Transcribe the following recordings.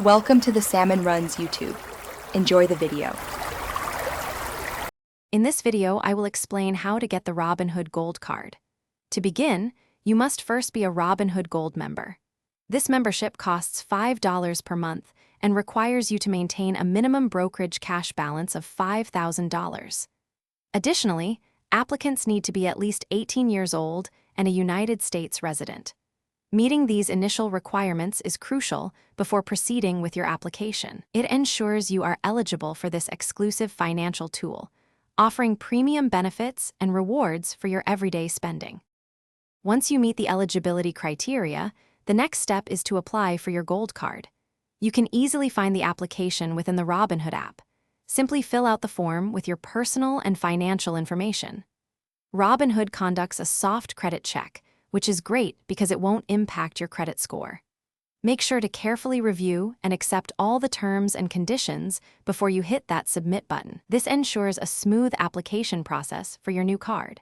Welcome to the Salmon Runs YouTube. Enjoy the video. In this video, I will explain how to get the Robinhood Gold card. To begin, you must first be a Robinhood Gold member. This membership costs $5 per month and requires you to maintain a minimum brokerage cash balance of $5,000. Additionally, applicants need to be at least 18 years old and a United States resident. Meeting these initial requirements is crucial before proceeding with your application. It ensures you are eligible for this exclusive financial tool, offering premium benefits and rewards for your everyday spending. Once you meet the eligibility criteria, the next step is to apply for your Gold card. You can easily find the application within the Robinhood app. Simply fill out the form with your personal and financial information. Robinhood conducts a soft credit check, which is great because it won't impact your credit score. Make sure to carefully review and accept all the terms and conditions before you hit that submit button. This ensures a smooth application process for your new card.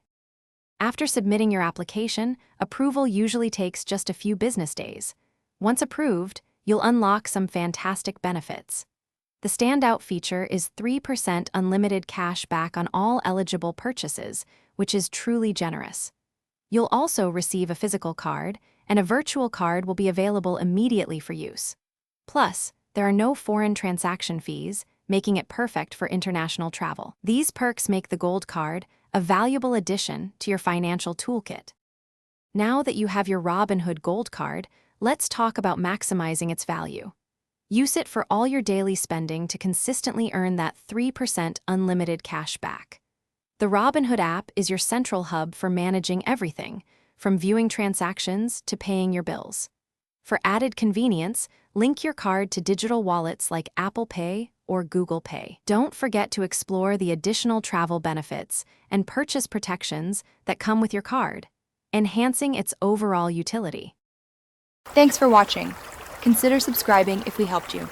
After submitting your application, approval usually takes just a few business days. Once approved, you'll unlock some fantastic benefits. The standout feature is 3% unlimited cash back on all eligible purchases, which is truly generous. You'll also receive a physical card, and a virtual card will be available immediately for use. Plus, there are no foreign transaction fees, making it perfect for international travel. These perks make the Gold card a valuable addition to your financial toolkit. Now that you have your Robinhood Gold card, let's talk about maximizing its value. Use it for all your daily spending to consistently earn that 3% unlimited cash back. The Robinhood app is your central hub for managing everything, from viewing transactions to paying your bills. For added convenience, link your card to digital wallets like Apple Pay or Google Pay. Don't forget to explore the additional travel benefits and purchase protections that come with your card, enhancing its overall utility. Thanks for watching. Consider subscribing if we helped you.